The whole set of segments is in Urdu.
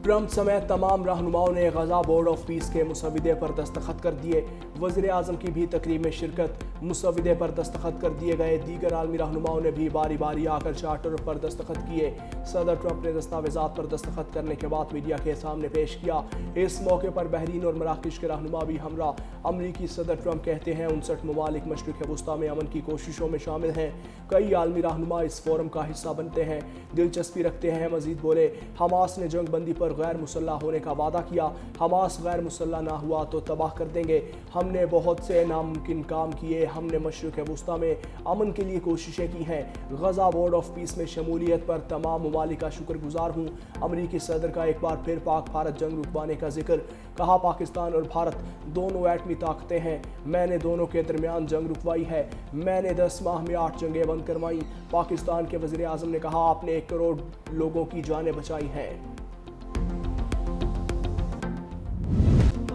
ٹرمپ سمیت تمام رہنماؤں نے غزہ بورڈ آف پیس کے مسودے پر دستخط کر دیے۔ وزیر اعظم کی بھی تقریب میں شرکت۔ مسودے پر دستخط کر دیے گئے دیگر عالمی رہنماؤں نے بھی باری باری آ کر چارٹر پر دستخط کیے۔ صدر ٹرمپ نے دستاویزات پر دستخط کرنے کے بعد میڈیا کے سامنے پیش کیا۔ اس موقع پر بحرین اور مراکش کے رہنما بھی ہمراہ۔ امریکی صدر ٹرمپ کہتے ہیں 59 ممالک مشرق وسطیٰ میں امن کی کوششوں میں شامل ہیں۔ کئی عالمی رہنما اس فورم کا حصہ بنتے ہیں، دلچسپی رکھتے ہیں۔ مزید بولے، حماس نے جنگ بندی پر غیر مسلح ہونے کا وعدہ کیا۔ حماس غیر مسلح نہ ہوا تو تباہ کر دیں گے۔ ہم نے بہت سے ناممکن کام کیے۔ ہم نے مشرق وسطیٰ میں امن کے لیے کوششیں کی ہیں۔ غزہ بورڈ آف پیس میں شمولیت پر تمام ممالک کا شکر گزار ہوں۔ امریکی صدر کا ایک بار پھر پاک بھارت جنگ رکوانے کا ذکر۔ کہا پاکستان اور بھارت دونوں ایٹمی طاقتیں ہیں۔ میں نے دونوں کے درمیان جنگ رکوائی ہے۔ میں نے 10 ماہ میں 8 جنگیں بند کروائیں۔ پاکستان کے وزیر اعظم نے کہا آپ نے 1 کروڑ لوگوں کی جانیں بچائی ہیں۔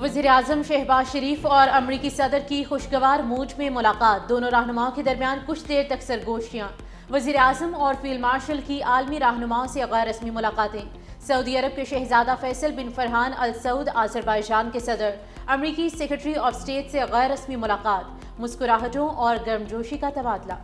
وزیر اعظم شہباز شریف اور امریکی صدر کی خوشگوار موڈ میں ملاقات۔ دونوں رہنماؤں کے درمیان کچھ دیر تک سرگوشیاں۔ وزیر اعظم اور فیلڈ مارشل کی عالمی رہنماؤں سے غیر رسمی ملاقاتیں۔ سعودی عرب کے شہزادہ فیصل بن فرحان ال سعود آذربائیجان کے صدر، امریکی سیکرٹری آف اسٹیٹ سے غیر رسمی ملاقات، مسکراہٹوں اور گرمجوشی کا تبادلہ۔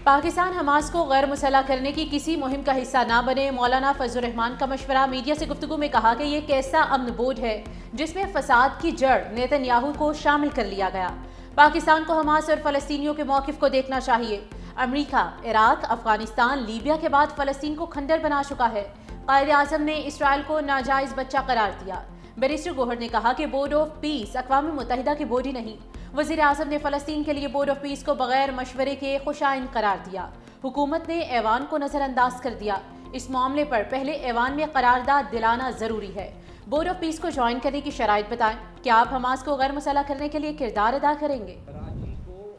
پاکستان حماس کو غیر مسلح کرنے کی کسی مہم کا حصہ نہ بنے۔ مولانا فضل الرحمان کا مشورہ۔ میڈیا سے گفتگو میں کہا کہ یہ ایک ایسا امن بورڈ ہے جس میں فساد کی جڑ نیتن یاہو کو شامل کر لیا گیا۔ پاکستان کو حماس اور فلسطینیوں کے موقف کو دیکھنا چاہیے۔ امریکہ، عراق، افغانستان، لیبیا کے بعد فلسطین کو کھنڈر بنا چکا ہے۔ قائد اعظم نے اسرائیل کو ناجائز بچہ قرار دیا۔ بیرسٹر گوہر نے کہا کہ بورڈ آف پیس اقوام متحدہ کی باڈی نہیں۔ وزیر اعظم نے فلسطین کے لیے بورڈ آف پیس کو بغیر مشورے کے خوشائن قرار دیا۔ حکومت نے ایوان کو نظر انداز کر دیا۔ اس معاملے پر پہلے ایوان میں قرارداد دلانا ضروری ہے۔ بورڈ آف پیس کو جوائن کرنے کی شرائط بتائیں۔ کیا آپ حماس کو غیر مسلح کرنے کے لیے کردار ادا کریں گے؟ کراچی کو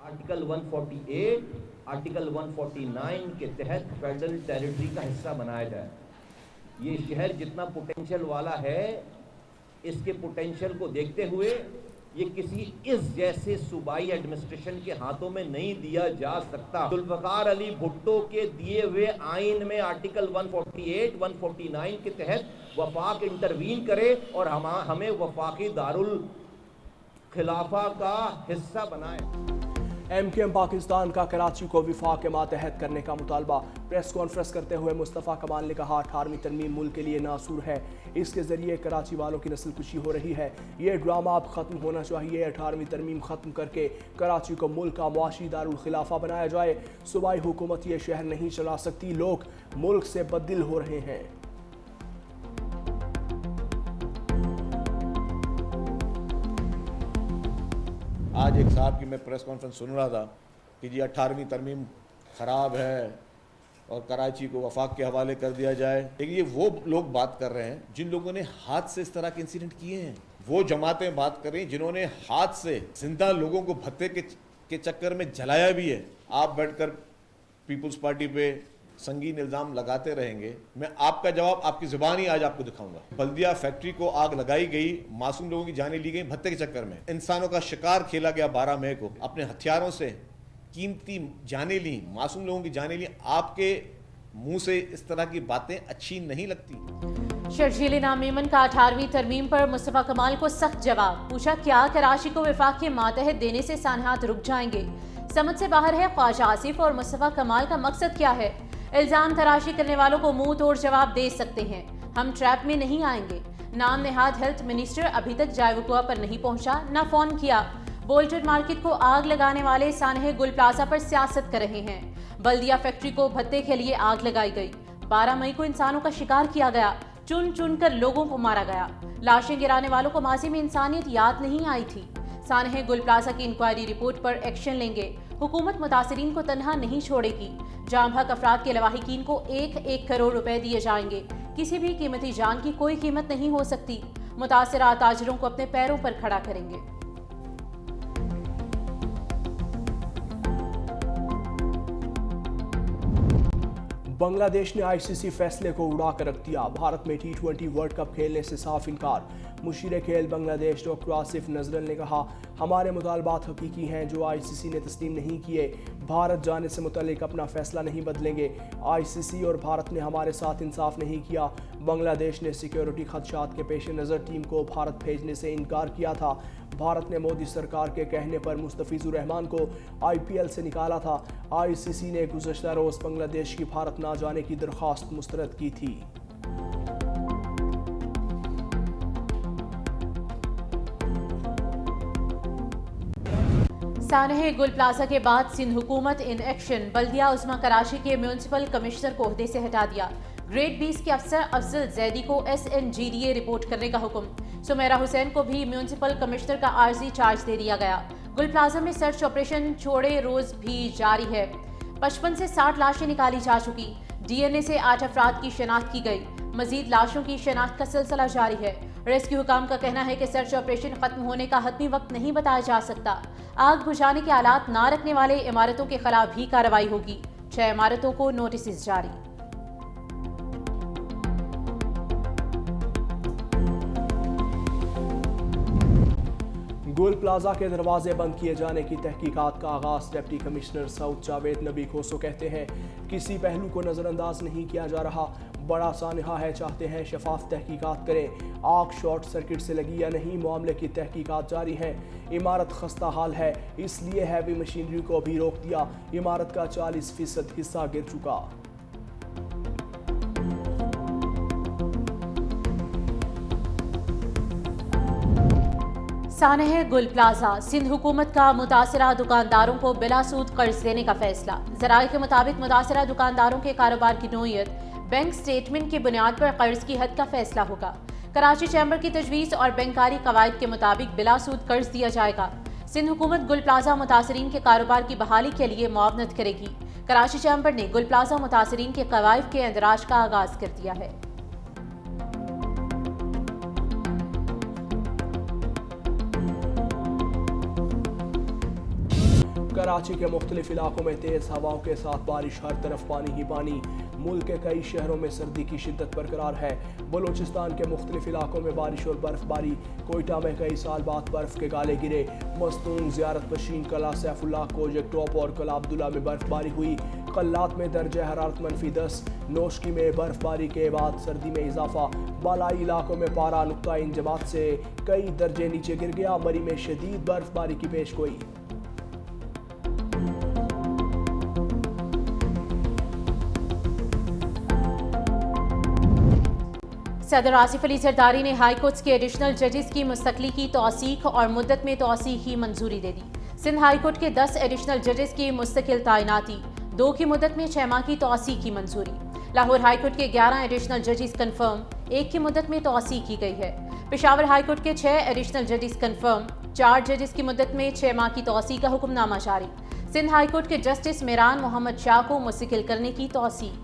آرٹیکل 148 آرٹیکل 149 کے تحت فیڈرل ٹیریٹری کا حصہ بنایا جائے۔ یہ شہر جتنا پوٹینشل والا ہے، اس کے پوٹینشل کو دیکھتے ہوئے یہ کسی اس جیسے صوبائی ایڈمنسٹریشن کے ہاتھوں میں نہیں دیا جا سکتا۔ ذوالفقار علی بھٹو کے دیے ہوئے آئین میں آرٹیکل 148 149 کے تحت وفاق انٹروین کرے اور ہمیں وفاقی دارالخلافہ کا حصہ بنائے۔ ایم کیو ایم پاکستان کا کراچی کو وفاق کے ماتحت کرنے کا مطالبہ۔ پریس کانفرنس کرتے ہوئے مصطفیٰ کمال نے کہا 18ویں ترمیم ملک کے لیے ناسور ہے۔ اس کے ذریعے کراچی والوں کی نسل کشی ہو رہی ہے۔ یہ ڈرامہ اب ختم ہونا چاہیے۔ 18ویں ترمیم ختم کر کے کراچی کو ملک کا معاشی دارالخلافہ بنایا جائے۔ صوبائی حکومت یہ شہر نہیں چلا سکتی۔ لوگ ملک سے بددل ہو رہے ہیں۔ آج ایک صاحب کی میں پریس کانفرنس سن رہا تھا کہ جی 18ویں ترمیم خراب ہے اور کراچی کو وفاق کے حوالے کر دیا جائے۔ لیکن یہ وہ لوگ بات کر رہے ہیں جن لوگوں نے ہاتھ سے اس طرح کے انسیڈنٹ کیے ہیں۔ وہ جماعتیں بات کر رہی ہیں جنہوں نے ہاتھ سے زندہ لوگوں کو بھتے کے چکر میں جلایا بھی ہے۔ آپ بیٹھ کر پیپلز پارٹی پہ سنگین الزام لگاتے رہیں گے، میں آپ کا جواب آپ کی زبان ہی آج آپ کو دکھاؤں گا۔ بلدیہ فیکٹری کو آگ لگائی گئی، معصوم لوگوں کی جانیں لی گئی بھتے کے چکر میں، انسانوں کا شکار کھیلا گیا 12 مئی کو، اپنے ہتھیاروں سے قیمتی جانیں لیں، معصوم لوگوں کی جانیں لیں۔ آپ کے منہ سے اس طرح کی باتیں اچھی نہیں لگتی۔ شرجیل انعام میمن کا 18ویں ترمیم پر مصطفیٰ کمال کو سخت جواب۔ پوچھا کیا کراچی کو وفاق کے ماتحت دینے سے سانحات رک جائیں گے؟ سمجھ سے باہر ہے خواجہ آصف اور مصطفیٰ کمال کا مقصد کیا ہے؟ الزام تراشی کرنے والوں کو منہ توڑ جواب دے سکتے ہیں۔ ہم ٹریپ میں نہیں آئیں گے۔ نام نہاد ہیلتھ منسٹر ابھی تک جائے وقوع پر نہیں پہنچا، نہ فون کیا۔ بولٹن مارکیٹ کو آگ لگانے والے سانحہ گل پلازا پر سیاست کر رہے ہیں۔ بلدیہ فیکٹری کو بھتے کے لیے آگ لگائی گئی۔ 12 مئی کو انسانوں کا شکار کیا گیا، چن چن کر لوگوں کو مارا گیا۔ لاشیں گرانے والوں کو ماضی میں انسانیت یاد نہیں آئی تھی۔ سانحہ گل پلازا کی انکوائری رپورٹ پر ایکشن لیں گے۔ حکومت متاثرین کو تنہا نہیں چھوڑے گی۔ جام حق افراد کے لواحقین کو 1 کروڑ روپے دیے جائیں گے۔ کسی بھی قیمتی جان کی کوئی قیمت نہیں ہو سکتی۔ متاثرہ تاجروں کو اپنے پیروں پر کھڑا کریں گے۔ بنگلہ دیش نے ICC فیصلے کو اڑا کر رکھ دیا، بھارت میں T20 ورلڈ کپ کھیلنے سے صاف انکار۔ مشیر کھیل بنگلہ دیش ڈاکٹر آصف نذرل نے کہا، ہمارے مطالبات حقیقی ہیں جو ICC نے تسلیم نہیں کیے، بھارت جانے سے متعلق اپنا فیصلہ نہیں بدلیں گے۔ ICC اور بھارت نے ہمارے ساتھ انصاف نہیں کیا۔ بنگلہ دیش نے سیکیورٹی خدشات کے پیش نظر ٹیم کو بھارت بھیجنے سے انکار کیا تھا۔ بھارت نے مودی سرکار کے کہنے پر مستفیض الرحمان کو IPL سے نکالا تھا۔ ICC نے گزشتہ روز بنگلہ دیش کی بھارت نہ جانے کی درخواست مسترد کی تھی۔ سانحہ گل پلازہ کے بعد سندھ حکومت ان ایکشن، بلدیہ عظمی کراچی کے میونسپل کمشنر کو عہدے سے ہٹا دیا۔ گریڈ 20 کے افسر افضل زیدی کو SNGDA رپورٹ کرنے کا حکم۔ سمیرہ حسین کو بھی میونسپل کمشنر کا عارضی چارج دے دیا گیا۔ گل پلازہ میں سرچ آپریشن چھوڑے روز بھی جاری ہے۔ 55 سے 60 لاشیں نکالی جا چکی۔ DNA سے 8 افراد کی شناخت کی گئی۔ مزید لاشوں کی شناخت کا سلسلہ جاری ہے۔ ریسکیو حکام کا کہنا ہے کہ سرچ آپریشن ختم ہونے کا حتمی وقت نہیں بتایا جا سکتا۔ آگ بجھانے کے آلات نہ رکھنے والے عمارتوں کے خلاف بھی کارروائی ہوگی۔ 6 عمارتوں کو نوٹسز جاری۔ گل پلازہ کے دروازے بند کیے جانے کی تحقیقات کا آغاز۔ ڈپٹی کمشنر ساؤتھ جاوید نبی کھوسو کہتے ہیں، کسی پہلو کو نظر انداز نہیں کیا جا رہا، بڑا سانحہ ہے، چاہتے ہیں شفاف تحقیقات کریں۔ آگ شارٹ سرکٹ سے لگی یا نہیں، معاملے کی تحقیقات جاری ہیں۔ عمارت خستہ حال ہے، اس لیے ہیوی مشینری کو بھی روک دیا۔ عمارت کا 40% حصہ گر چکا۔ سانحہ گل پلازہ، سندھ حکومت کا متاثرہ دکانداروں کو بلا سود قرض دینے کا فیصلہ۔ ذرائع کے مطابق متاثرہ دکانداروں کے کاروبار کی نوعیت، بینک سٹیٹمنٹ کی بنیاد پر قرض کی حد کا فیصلہ ہوگا۔ کراچی چیمبر کی تجویز اور بینکاری قواعد کے مطابق بلا سود قرض دیا جائے گا۔ سندھ حکومت گل پلازہ متاثرین کے کاروبار کی بحالی کے لیے معاونت کرے گی۔ کراچی چیمبر نے گل پلازہ متاثرین کے قوائف کے اندراج کا آغاز کر دیا ہے۔ کراچی کے مختلف علاقوں میں تیز ہواؤں کے ساتھ بارش، ہر طرف پانی ہی پانی۔ ملک کے کئی شہروں میں سردی کی شدت برقرار ہے۔ بلوچستان کے مختلف علاقوں میں بارش اور برف باری۔ کوئٹہ میں کئی سال بعد برف کے گالے گرے۔ مستونگ، زیارت پشین، کلا سیف اللہ، کوجک ٹاپ اور کلا عبداللہ میں برف باری ہوئی۔ قلات میں درجہ حرارت -10۔ نوشکی میں برف باری کے بعد سردی میں اضافہ۔ بالائی علاقوں میں پارہ نقطۂ انجماد سے کئی درجے نیچے گر گیا۔ مری میں شدید برف باری کی پیش گوئی۔ صدر آصف علی زرداری نے ہائی کورٹس کے ایڈیشنل ججز کی مستقلی کی توثیق اور مدت میں توسیع کی منظوری دے دی۔ سندھ ہائی کورٹ کے 10 ایڈیشنل ججز کی مستقل تعیناتی، 2 کی مدت میں 6 ماہ کی توسیع کی منظوری۔ لاہور ہائی کورٹ کے 11 ایڈیشنل ججز کنفرم، 1 کی مدت میں توسیع کی گئی ہے۔ پشاور ہائی کورٹ کے 6 ایڈیشنل ججز کنفرم، 4 ججز کی مدت میں 6 ماہ کی توسیع کا حکم نامہ جاری۔ سندھ ہائی کورٹ کے جسٹس میران محمد شاہ کو مستقل کرنے کی توسیع۔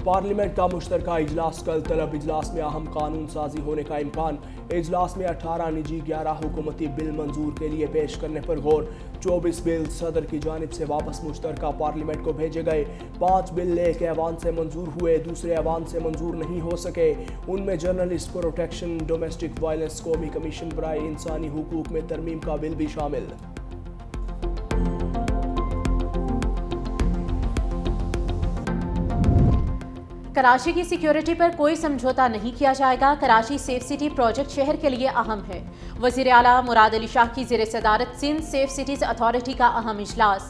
پارلیمنٹ کا مشترکہ اجلاس کل طلب، اجلاس میں اہم قانون سازی ہونے کا امکان۔ اجلاس میں 18 نجی 11 حکومتی بل منظور کے لیے پیش کرنے پر غور۔ 24 بل صدر کی جانب سے واپس مشترکہ پارلیمنٹ کو بھیجے گئے۔ 5 بل ایک ایوان سے منظور ہوئے، دوسرے ایوان سے منظور نہیں ہو سکے۔ ان میں جرنلسٹ پروٹیکشن، ڈومیسٹک وائلنس، قومی کمیشن برائے انسانی حقوق میں ترمیم کا بل بھی شامل۔ کراچی کی سیکیورٹی پر کوئی سمجھوتا نہیں کیا جائے گا۔ کراچی سیف سٹی پروجیکٹ شہر کے لیے اہم ہے۔ وزیر اعلیٰ مراد علی شاہ کی زیر صدارت سندھ سیف سٹیز اتھارٹی کا اہم اجلاس۔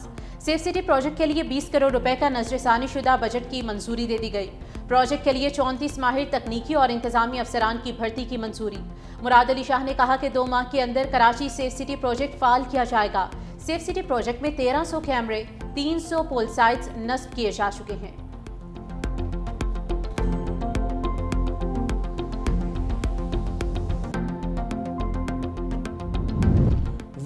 سیف سٹی پروجیکٹ کے لیے 20 کروڑ روپے کا نظر ثانی شدہ بجٹ کی منظوری دے دی گئی۔ پروجیکٹ کے لیے 34 ماہر تکنیکی اور انتظامی افسران کی بھرتی کی منظوری۔ مراد علی شاہ نے کہا کہ 2 ماہ کے اندر کراچی سیف سٹی پروجیکٹ فعال کیا جائے گا۔ سیف سٹی پروجیکٹ میں 1300 کیمرے، 300 پول سائٹس نصب کیے جا چکے ہیں۔